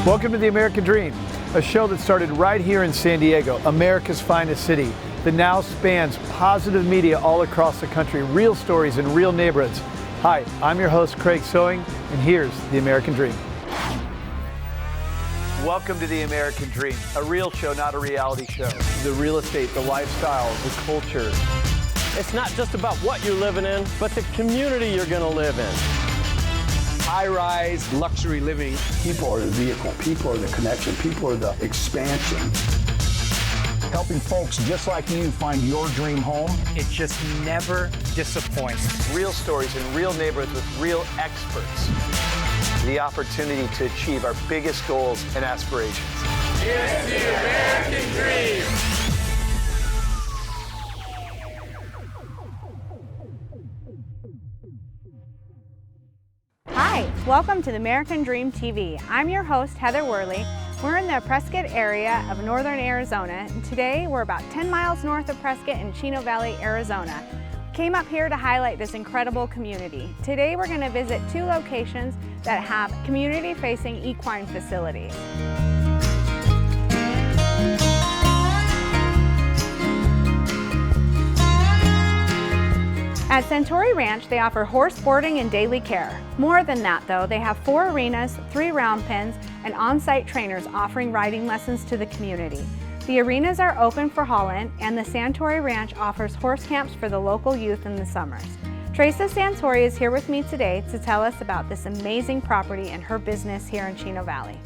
Welcome to the American Dream, a show that started right here in San Diego, America's finest city, that now spans positive media all across the country, real stories in real neighborhoods. Hi, I'm your host, Craig Sewing, and here's the American Dream. Welcome to the American Dream, a real show, not a reality show. The real estate, the lifestyle, the culture. It's not just about what you're living in, but the community you're going to live in. High-rise luxury living. People are the vehicle, people are the connection, people are the expansion. Helping folks just like you find your dream home. It just never disappoints. Real stories in real neighborhoods with real experts. The opportunity to achieve our biggest goals and aspirations. Here's the American Dream. Hi, welcome to the American Dream TV. I'm your host, Heather Worley. We're in the Prescott area of northern Arizona, and today we're about 10 miles north of Prescott in Chino Valley, Arizona. Came up here to highlight this incredible community. Today we're going to visit two locations that have community-facing equine facilities. At Centauri Ranch, they offer horse boarding and daily care. More than that though, they have 4 arenas, 3 round pens, and on-site trainers offering riding lessons to the community. The arenas are open for haul-in, and the Centauri Ranch offers horse camps for the local youth in the summers. Teresa Centauri is here with me today to tell us about this amazing property and her business here in Chino Valley.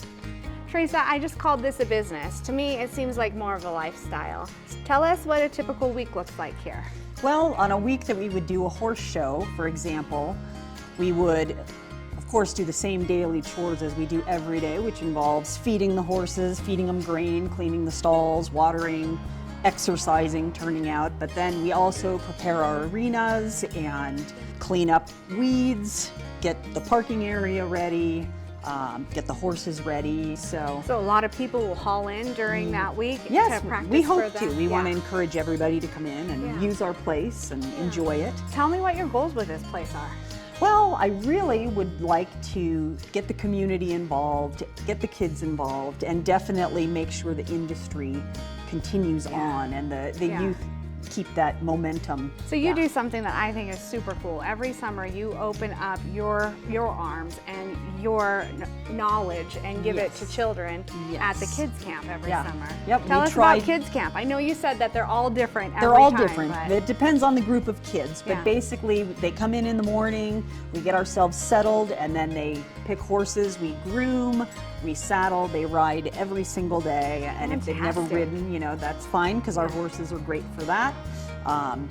Teresa, I just called this a business. To me, it seems like more of a lifestyle. Tell us what a typical week looks like here. Well, on a week that we would do a horse show, for example, we would, of course, do the same daily chores as we do every day, which involves feeding the horses, feeding them grain, cleaning the stalls, watering, exercising, turning out. But then we also prepare our arenas and clean up weeds, get the parking area ready, get the horses ready. So a lot of people will haul in during that week yes, to practice. We hope for to. them. We want to encourage everybody to come in and use our place and enjoy it. Tell me what your goals with this place are. Well, I really would like to get the community involved, get the kids involved, and definitely make sure the industry continues on and the youth keep that momentum. So you do something that I think is super cool. Every summer you open up your arms and your knowledge and give it to children at the kids camp every summer. Yep. Tell us about kids camp. I know you said that they're all different every They're all time, different. but It depends on the group of kids, but basically they come in the morning, we get ourselves settled, and then they pick horses, we groom, we saddle, they ride every single day, and if they've never ridden, you know, that's fine because our horses are great for that.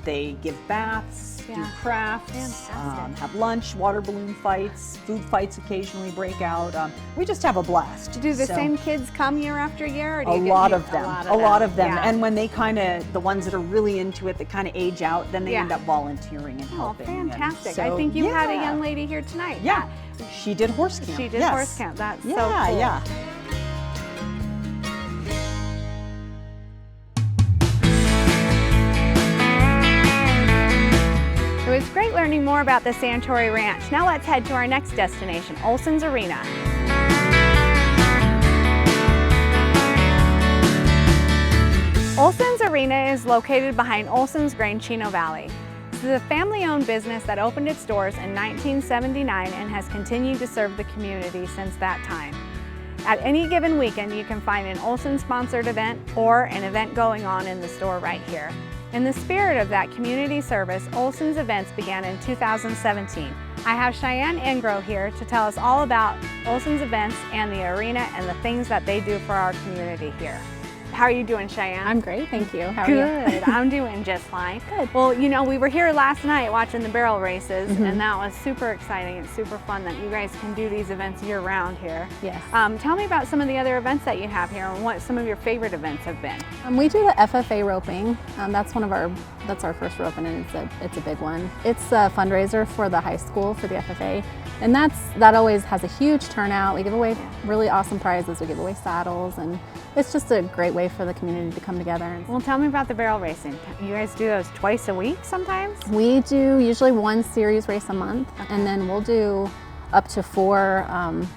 They give baths, do crafts, have lunch, water balloon fights, food fights occasionally break out. We just have a blast. Do the same kids come year after year? Or do a you get lot of them. A lot of them. Yeah. And when they the ones that are really into it, that kind of age out, then they end up volunteering and helping. Oh, fantastic. So, I think you had a young lady here tonight. Yeah, she did horse camp. She did horse camp. That's so cool. Yeah. It was great learning more about the Centauri Ranch. Now let's head to our next destination, Olson's Arena. Olson's Arena is located behind Olson's Grain, Chino Valley. This is a family-owned business that opened its doors in 1979 and has continued to serve the community since that time. At any given weekend, you can find an Olson-sponsored event or an event going on in the store right here. In the spirit of that community service, Olson's events began in 2017. I have Cheyenne Engro here to tell us all about Olson's events and the arena and the things that they do for our community here. How are you doing, Cheyenne? I'm great, thank you. How are Good. you? I'm doing just fine. Good. Well, you know, we were here last night watching the barrel races, and that was super exciting. It's super fun that you guys can do these events year-round here. Yes. Tell me about some of the other events that you have here and what some of your favorite events have been. We do the FFA roping. That's our first roping, and it's a big one. It's a fundraiser for the high school for the FFA, and that always has a huge turnout. We give away really awesome prizes. We give away saddles, and it's just a great way for the community to come together. Well, tell me about the barrel racing. You guys do those twice a week sometimes? We do usually one series race a month, and then we'll do up to 4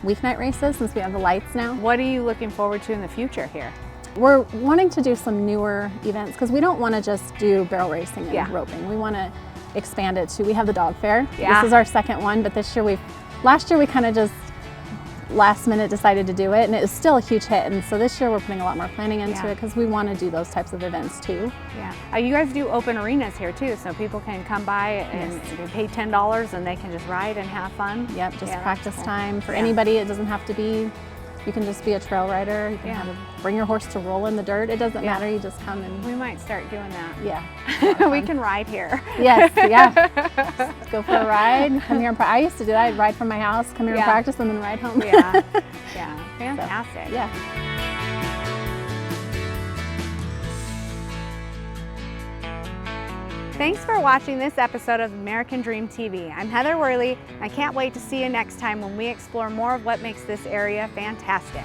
weeknight races since we have the lights now. What are you looking forward to in the future here? We're wanting to do some newer events because we don't want to just do barrel racing and roping. We want to expand it to, we have the dog fair. Yeah. This is our second one, but last year we kind of just last minute decided to do it, and it was still a huge hit, and so this year we're putting a lot more planning into it because we want to do those types of events too. Yeah. You guys do open arenas here too, so people can come by and they pay $10 and they can just ride and have fun. Yep, just practice time for anybody. It doesn't have to be, you can just be a trail rider. You can bring your horse to roll in the dirt. It doesn't matter, you just come and... We might start doing that. Yeah. We can ride here. Yes, yeah. Just go for a ride, come here and I used to do that. I'd ride from my house, come here and practice, and then ride home. Yeah, fantastic. So, yeah. Thanks for watching this episode of American Dream TV. I'm Heather Worley. I can't wait to see you next time when we explore more of what makes this area fantastic.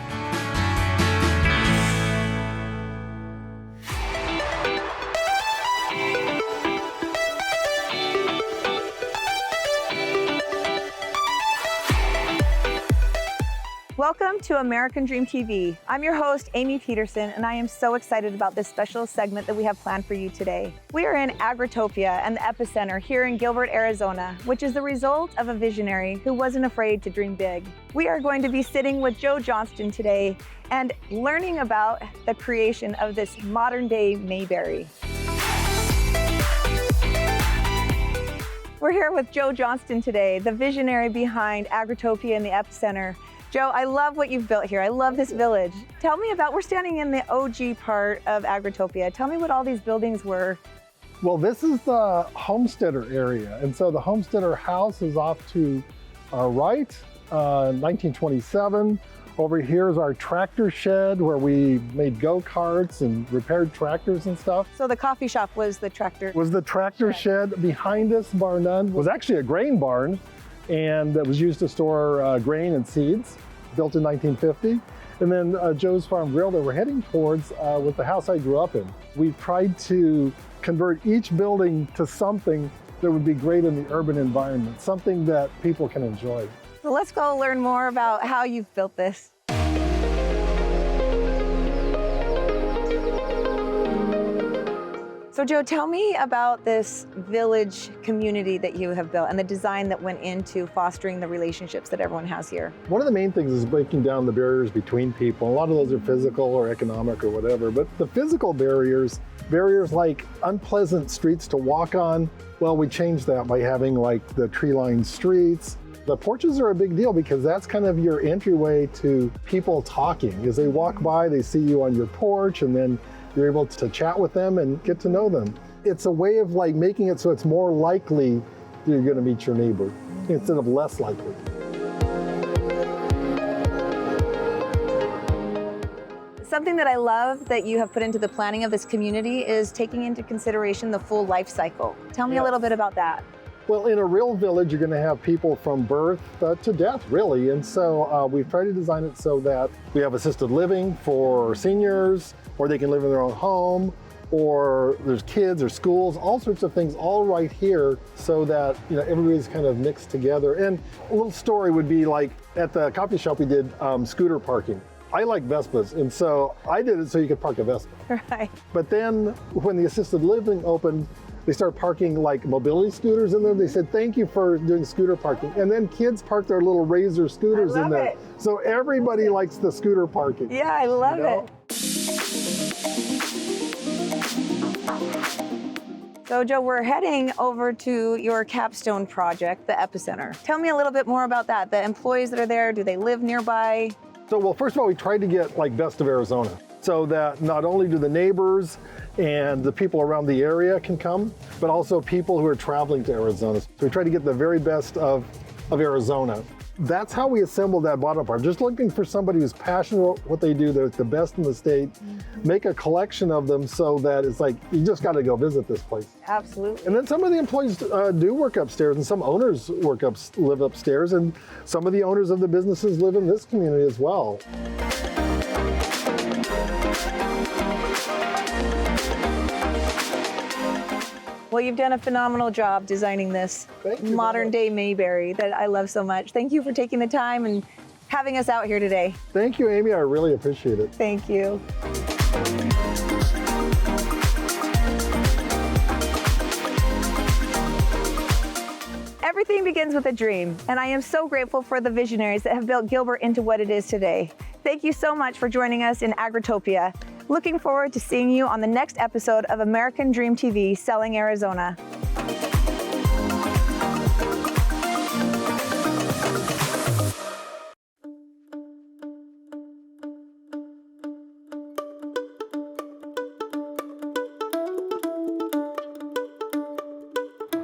Welcome to American Dream TV. I'm your host, Amy Peterson, and I am so excited about this special segment that we have planned for you today. We are in Agritopia and the epicenter here in Gilbert, Arizona, which is the result of a visionary who wasn't afraid to dream big. We are going to be sitting with Joe Johnston today and learning about the creation of this modern-day Mayberry. We're here with Joe Johnston today, the visionary behind Agritopia and the epicenter. Joe, I love what you've built here. I love this village. Tell me about, we're standing in the OG part of Agritopia. Tell me what all these buildings were. Well, this is the homesteader area. And so the homesteader house is off to our right, 1927. Over here is our tractor shed where we made go-karts and repaired tractors and stuff. So the coffee shop was the tractor? Was the tractor shed. Behind us, bar none, was actually a grain barn, and that was used to store grain and seeds, built in 1950. And then Joe's Farm Grill that we're heading towards was the house I grew up in. We've tried to convert each building to something that would be great in the urban environment, something that people can enjoy. So let's go learn more about how you've built this. So Joe, tell me about this village community that you have built and the design that went into fostering the relationships that everyone has here. One of the main things is breaking down the barriers between people. A lot of those are physical or economic or whatever, but the physical barriers like unpleasant streets to walk on, well, we changed that by having like the tree-lined streets. The porches are a big deal because that's kind of your entryway to people talking. As they walk by, they see you on your porch, and then you're able to chat with them and get to know them. It's a way of like making it so it's more likely that you're going to meet your neighbor instead of less likely. Something that I love that you have put into the planning of this community is taking into consideration the full life cycle. Tell me a little bit about that. Well, in a real village, you're going to have people from birth to death, really. And so we've tried to design it so that we have assisted living for seniors, or they can live in their own home, or there's kids or schools, all sorts of things all right here so that, you know, everybody's kind of mixed together. And a little story would be like at the coffee shop, we did scooter parking. I like Vespas, and so I did it so you could park a Vespa. Right. But then when the assisted living opened, they started parking like mobility scooters in there. They said, thank you for doing scooter parking. And then kids park their little Razor scooters in there. So everybody likes the scooter parking. Yeah, I love it. So Joe, we're heading over to your capstone project, the epicenter. Tell me a little bit more about that. The employees that are there, do they live nearby? So, well, first of all, we tried to get like best of Arizona, so that not only do the neighbors and the people around the area can come, but also people who are traveling to Arizona. So we try to get the very best of Arizona. That's how we assembled that bottom part. Just looking for somebody who's passionate about what they do, they're the best in the state, make a collection of them so that it's like, you just got to go visit this place. Absolutely. And then some of the employees do work upstairs, and some owners live upstairs, and some of the owners of the businesses live in this community as well. Well, you've done a phenomenal job designing this modern day Mayberry that I love so much. Thank you for taking the time and having us out here today. Thank you, Amy. I really appreciate it. Thank you. Everything begins with a dream, and I am so grateful for the visionaries that have built Gilbert into what it is today. Thank you so much for joining us in Agritopia. Looking forward to seeing you on the next episode of American Dream TV, Selling Arizona.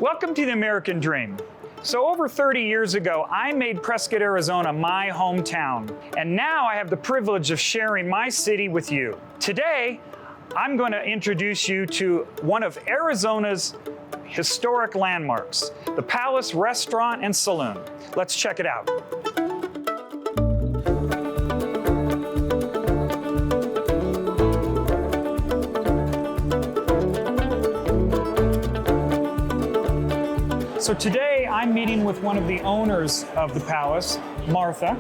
Welcome to the American Dream. So over 30 years ago, I made Prescott, Arizona my hometown. And now I have the privilege of sharing my city with you. Today, I'm going to introduce you to one of Arizona's historic landmarks, the Palace Restaurant and Saloon. Let's check it out. So today I'm meeting with one of the owners of the Palace, Martha.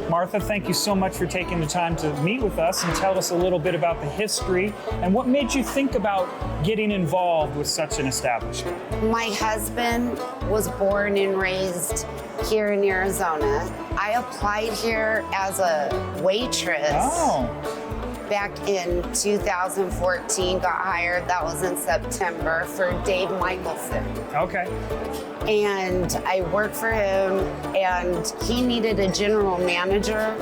Martha, thank you so much for taking the time to meet with us and tell us a little bit about the history and what made you think about getting involved with such an establishment. My husband was born and raised here in Arizona. I applied here as a waitress. Back in 2014, got hired, that was in September, for Dave Michelson. Okay. And I worked for him, and he needed a general manager.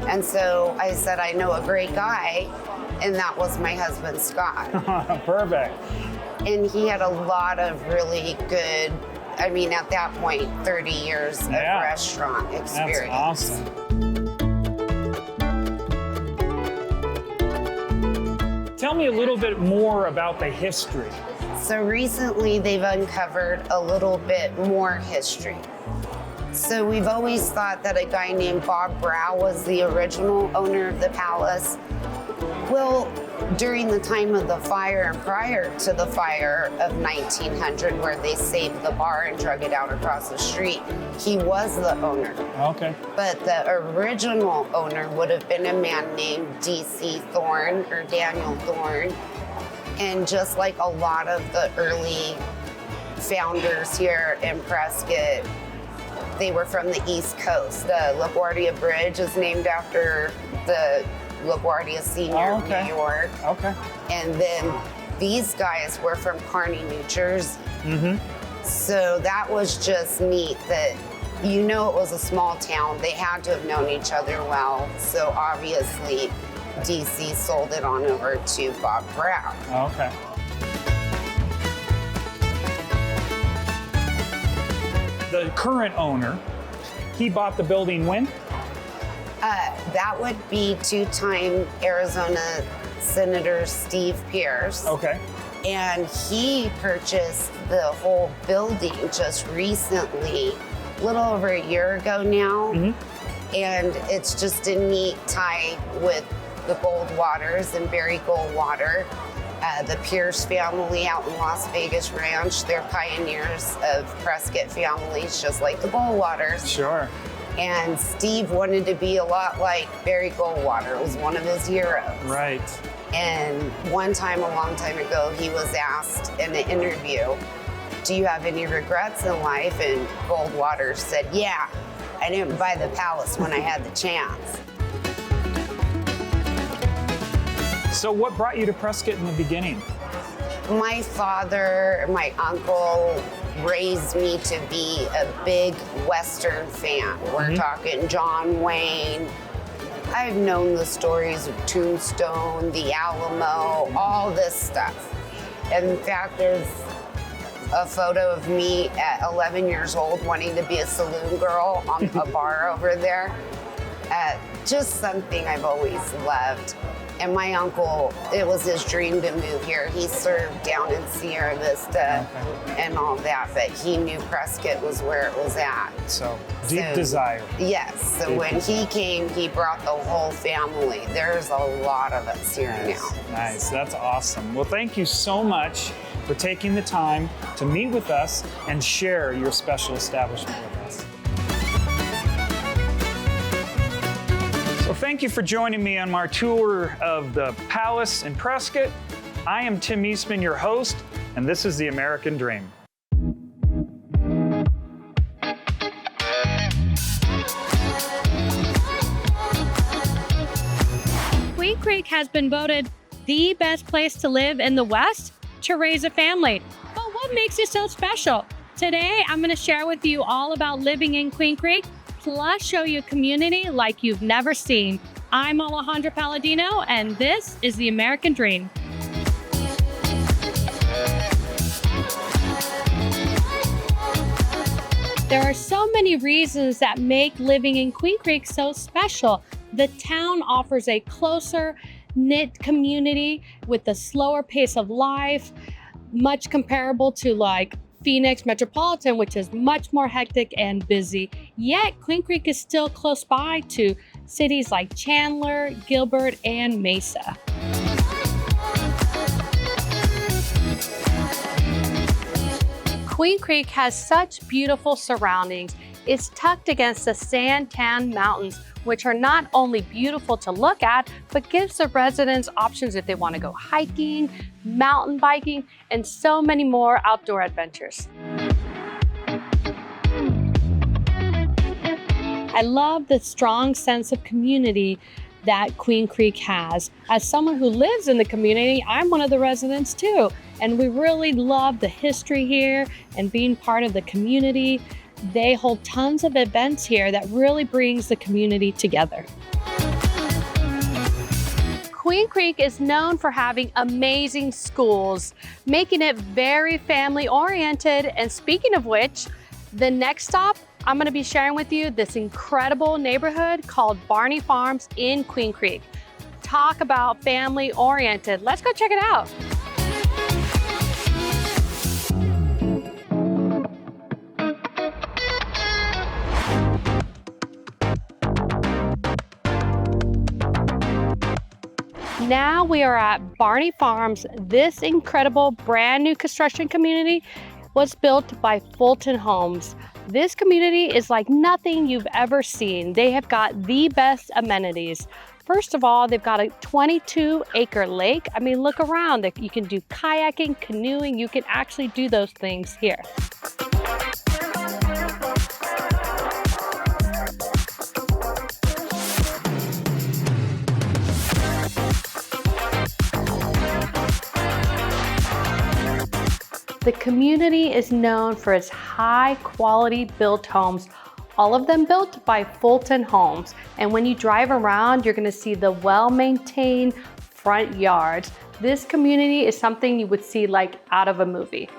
And so I said, I know a great guy, and that was my husband, Scott. Perfect. And he had a lot of really good, I mean, at that point, 30 years of restaurant experience. That's awesome. Tell me a little bit more about the history. So recently they've uncovered a little bit more history. So we've always thought that a guy named Bob Brow was the original owner of the palace. Well, during the time of the fire and prior to the fire of 1900, where they saved the bar and drug it out across the street, he was the owner. Okay. But the original owner would have been a man named D.C. Thorne or Daniel Thorne. And just like a lot of the early founders here in Prescott, they were from the East Coast. The LaGuardia Bridge is named after the LaGuardia Senior in New York. Okay. And then these guys were from Kearney, New Jersey. So that was just neat that, you know, it was a small town. They had to have known each other well. So obviously, DC sold it on over to Bob Brown. Okay. The current owner, he bought the building when? That would be two-time Arizona Senator Steve Pierce. Okay. And he purchased the whole building just recently, a little over a year ago now. And it's just a neat tie with the Goldwaters and Barry Goldwater. The Pierce family out in Las Vegas Ranch, they're pioneers of Prescott families, just like the Goldwaters. Sure. And Steve wanted to be a lot like Barry Goldwater. It was one of his heroes. Right. And one time, a long time ago, he was asked in an interview, do you have any regrets in life? And Goldwater said, yeah, I didn't buy the palace when I had the chance. So what brought you to Prescott in the beginning? My father, my uncle raised me to be a big Western fan. We're talking John Wayne. I've known the stories of Tombstone, the Alamo, all this stuff. In fact, there's a photo of me at 11 years old wanting to be a saloon girl on a bar over there. Just something I've always loved. And my uncle, it was his dream to move here. He served down in Sierra Vista and all that, but he knew Prescott was where it was at. So, deep desire. Yes, so when he came, he brought the whole family. There's a lot of us here now. Nice, that's awesome. Well, thank you so much for taking the time to meet with us and share your special establishment with us. So thank you for joining me on my tour of the Palace in Prescott. I am Tim Eastman, your host, and this is the American Dream. Queen Creek has been voted the best place to live in the West to raise a family. But what makes it so special? Today, I'm going to share with you all about living in Queen Creek, plus show you a community like you've never seen. I'm Alejandra Palladino, and this is the American Dream. There are so many reasons that make living in Queen Creek so special. The town offers a closer knit community with a slower pace of life, much comparable to like Phoenix Metropolitan, which is much more hectic and busy. Yet Queen Creek is still close by to cities like Chandler, Gilbert, and Mesa. Queen Creek has such beautiful surroundings. It's tucked against the Santan Mountains, which are not only beautiful to look at, but gives the residents options if they want to go hiking, mountain biking, and so many more outdoor adventures. I love the strong sense of community that Queen Creek has. As someone who lives in the community, I'm one of the residents too, and we really love the history here and being part of the community. They hold tons of events here that really brings the community together. Queen Creek is known for having amazing schools, making it very family oriented. And speaking of which, the next stop, I'm going to be sharing with you this incredible neighborhood called Barney Farms in Queen Creek. Talk about family oriented. Let's go check it out. Now we are at Barney Farms. This incredible brand new construction community was built by Fulton Homes. This community is like nothing you've ever seen. They have got the best amenities. First of all, they've got a 22-acre lake. I mean, look around. You can do kayaking, canoeing. You can actually do those things here. The community is known for its high quality built homes, all of them built by Fulton Homes. And when you drive around, you're gonna see the well-maintained front yards. This community is something you would see like out of a movie.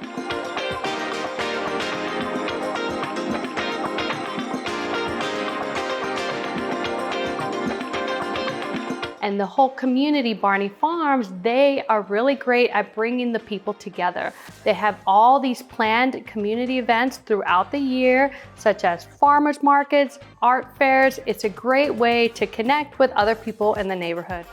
And the whole community, Barney Farms, they are really great at bringing the people together. They have all these planned community events throughout the year, such as farmers markets, art fairs. It's a great way to connect with other people in the neighborhood.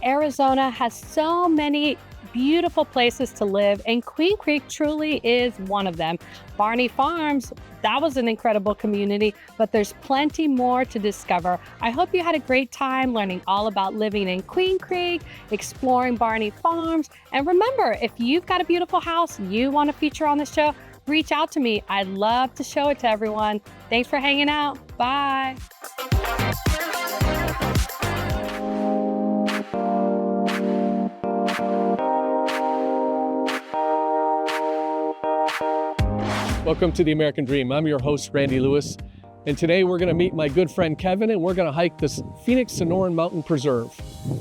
Arizona has so many beautiful places to live, and Queen Creek truly is one of them. Barney Farms, that was an incredible community, but there's plenty more to discover. I hope you had a great time learning all about living in Queen Creek, exploring Barney Farms, and remember, if you've got a beautiful house you want to feature on the show, reach out to me. I'd love to show it to everyone. Thanks for hanging out. Bye. Welcome to the American Dream. I'm your host, Randy Lewis, and today we're going to meet my good friend Kevin, and we're going to hike this Phoenix Sonoran Mountain Preserve.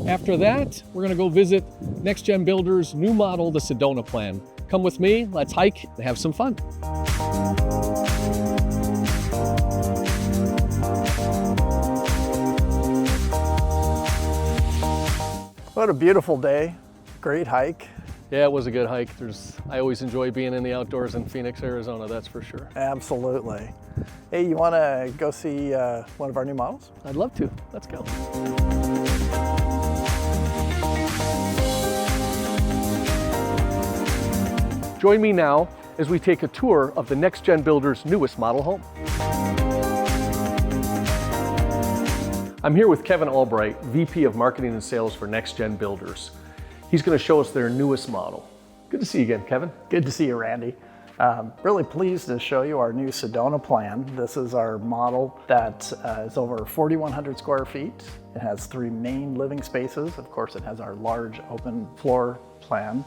After that, we're going to go visit Next Gen Builders' new model, the Sedona Plan. Come with me, let's hike and have some fun. What a beautiful day, great hike. Yeah, it was a good hike. I always enjoy being in the outdoors in Phoenix, Arizona, that's for sure. Absolutely. Hey, you want to go see one of our new models? I'd love to. Let's go. Join me now as we take a tour of the Next Gen Builder's newest model home. I'm here with Kevin Albright, VP of Marketing and Sales for Next Gen Builders. He's going to show us their newest model. Good to see you again, Kevin. Good to see you, Randy. Really pleased to show you our new Sedona plan. This is our model that is over 4,100 square feet. It has 3 main living spaces. Of course, it has our large open floor plan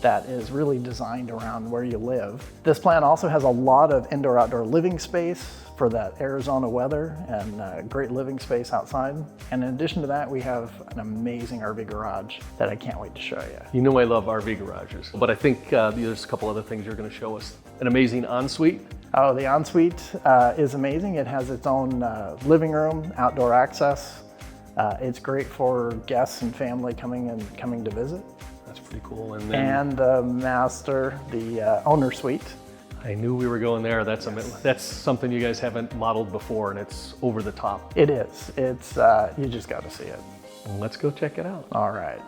that is really designed around where you live. This plan also has a lot of indoor-outdoor living space for that Arizona weather and great living space outside. And in addition to that, we have an amazing RV garage that I can't wait to show you. You know I love RV garages, but I think there's a couple other things you're going to show us. An amazing ensuite. Oh, the ensuite is amazing. It has its own living room, outdoor access. It's great for guests and family coming to visit. That's pretty cool. And the master, the owner suite. I knew we were going there. That's something you guys haven't modeled before, and it's over the top. It is. It's you just got to see it. Well, let's go check it out. All right.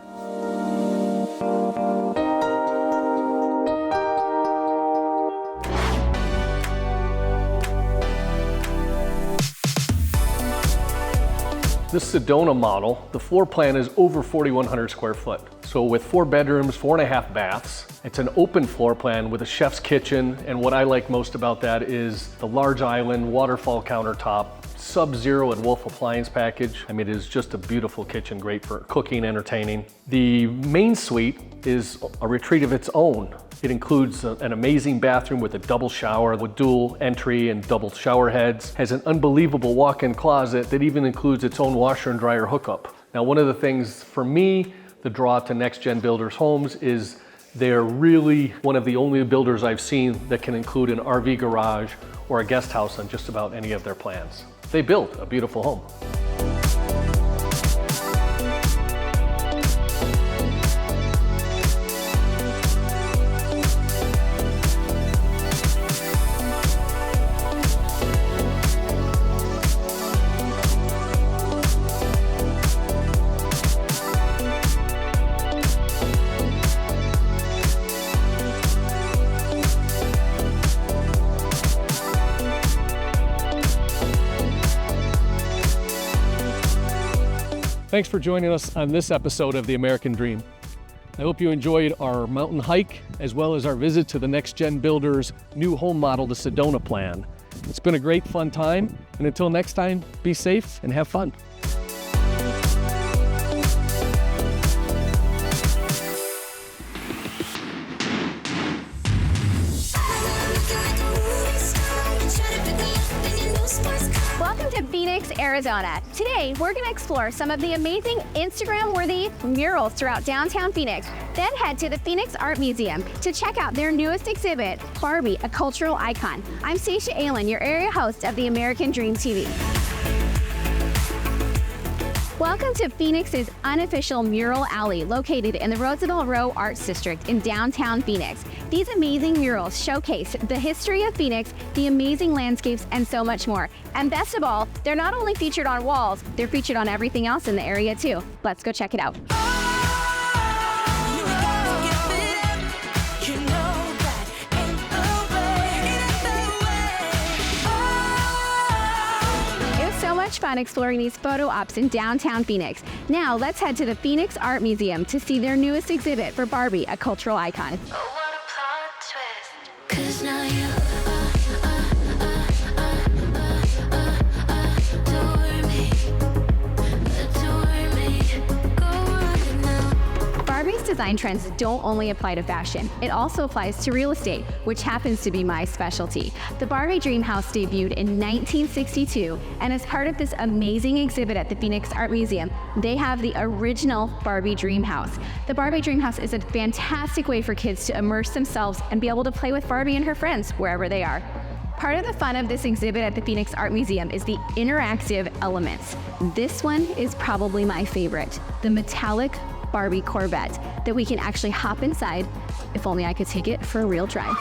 This Sedona model, the floor plan is over 4,100 square foot. So with 4 bedrooms, 4.5 baths, it's an open floor plan with a chef's kitchen. And what I like most about that is the large island, waterfall countertop, Sub-Zero and Wolf appliance package. I mean, it is just a beautiful kitchen, great for cooking, entertaining. The main suite is a retreat of its own. It includes an amazing bathroom with a double shower with dual entry and double shower heads. Has an unbelievable walk-in closet that even includes its own washer and dryer hookup. Now, one of the things for me, the draw to Next Gen Builders homes is they're really one of the only builders I've seen that can include an RV garage or a guest house on just about any of their plans. They built a beautiful home. Thanks for joining us on this episode of The American Dream. I hope you enjoyed our mountain hike as well as our visit to the Next Gen Builders new home model, the Sedona plan. It's been a great fun time, and until next time, be safe and have fun. Welcome to Phoenix, Arizona. Today, we're going to explore some of the amazing Instagram-worthy murals throughout downtown Phoenix. Then head to the Phoenix Art Museum to check out their newest exhibit, Barbie, a Cultural Icon. I'm Stacia Aylen, your area host of the American Dream TV. Welcome to Phoenix's unofficial mural alley located in the Roosevelt Row Arts District in downtown Phoenix. These amazing murals showcase the history of Phoenix, the amazing landscapes, and so much more. And best of all, they're not only featured on walls, they're featured on everything else in the area too. Let's go check it out. Fun exploring these photo ops in downtown Phoenix. Now let's head to the Phoenix Art Museum to see their newest exhibit for Barbie, a cultural icon. Barbie's design trends don't only apply to fashion, it also applies to real estate, which happens to be my specialty. The Barbie Dream House debuted in 1962, and as part of this amazing exhibit at the Phoenix Art Museum, they have the original Barbie Dream House. The Barbie Dream House is a fantastic way for kids to immerse themselves and be able to play with Barbie and her friends wherever they are. Part of the fun of this exhibit at the Phoenix Art Museum is the interactive elements. This one is probably my favorite, the metallic Barbie Corvette that we can actually hop inside. If only I could take it for a real drive.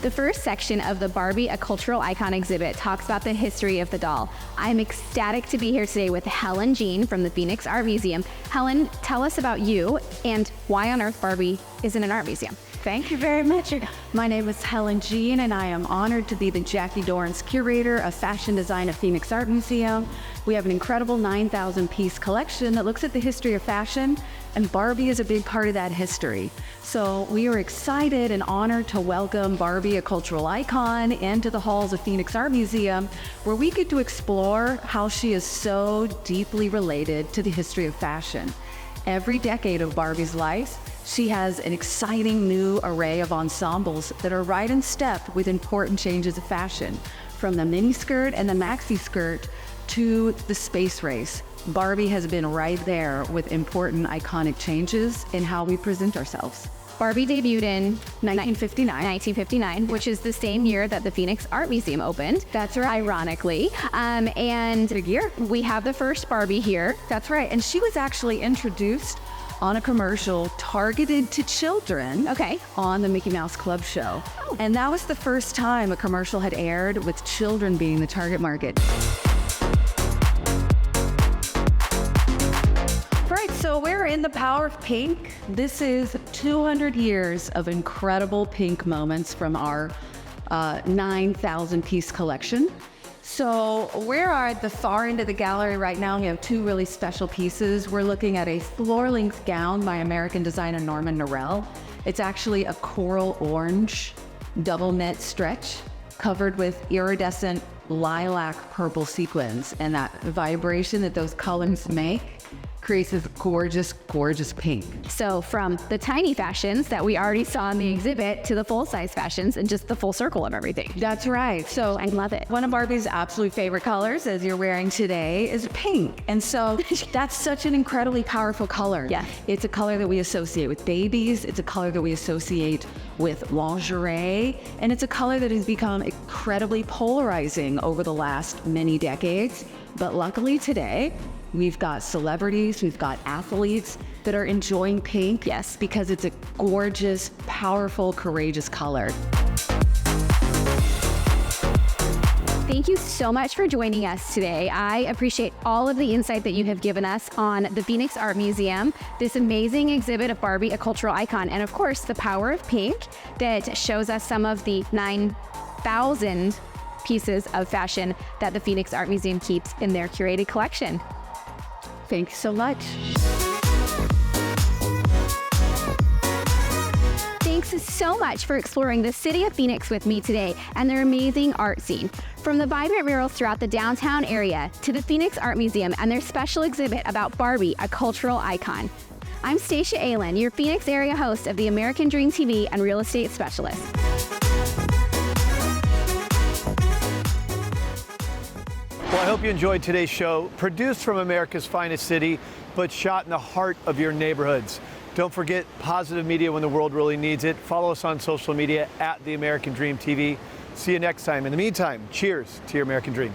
The first section of the Barbie, a cultural icon exhibit, talks about the history of the doll. I'm ecstatic to be here today with Helen Jean from the Phoenix Art Museum. Helen, tell us about you and why on earth Barbie is in an art museum. Thank you very much. My name is Helen Jean, and I am honored to be the Jackie Dorrance Curator of Fashion Design at Phoenix Art Museum. We have an incredible 9,000-piece collection that looks at the history of fashion, and Barbie is a big part of that history. So we are excited and honored to welcome Barbie, a cultural icon, into the halls of Phoenix Art Museum, where we get to explore how she is so deeply related to the history of fashion. Every decade of Barbie's life, she has an exciting new array of ensembles that are right in step with important changes of fashion, from the miniskirt and the maxi skirt to the space race. Barbie has been right there with important iconic changes in how we present ourselves. Barbie debuted in 1959, which is the same year that the Phoenix Art Museum opened. That's right, ironically. And big year. We have the first Barbie here. That's right, and she was actually introduced on a commercial targeted to children on the Mickey Mouse Club show. Oh. And that was the first time a commercial had aired with children being the target market. Right, so we're in the power of pink. This is 200 years of incredible pink moments from our 9,000-piece collection. So we're at the far end of the gallery right now. We have two really special pieces. We're looking at a floor-length gown by American designer Norman Norell. It's actually a coral orange double knit stretch covered with iridescent lilac purple sequins, and that vibration that those colors make creates this gorgeous, gorgeous pink. So from the tiny fashions that we already saw in the exhibit to the full-size fashions and just the full circle of everything. That's right. So I love it. One of Barbie's absolute favorite colors, as you're wearing today, is pink. And so that's such an incredibly powerful color. Yeah. It's a color that we associate with babies. It's a color that we associate with lingerie. And it's a color that has become incredibly polarizing over the last many decades. But luckily today, we've got celebrities, we've got athletes that are enjoying pink. Yes. Because it's a gorgeous, powerful, courageous color. Thank you so much for joining us today. I appreciate all of the insight that you have given us on the Phoenix Art Museum, this amazing exhibit of Barbie, a cultural icon, and of course, the power of pink that shows us some of the 9,000 pieces of fashion that the Phoenix Art Museum keeps in their curated collection. Thank you so much. Thanks so much for exploring the city of Phoenix with me today and their amazing art scene. From the vibrant murals throughout the downtown area to the Phoenix Art Museum and their special exhibit about Barbie, a cultural icon. I'm Stacia Aylen, your Phoenix area host of the American Dream TV and real estate specialist. Well, I hope you enjoyed today's show, produced from America's finest city, but shot in the heart of your neighborhoods. Don't forget positive media when the world really needs it. Follow us on social media at The American Dream TV. See you next time. In the meantime, cheers to your American dream.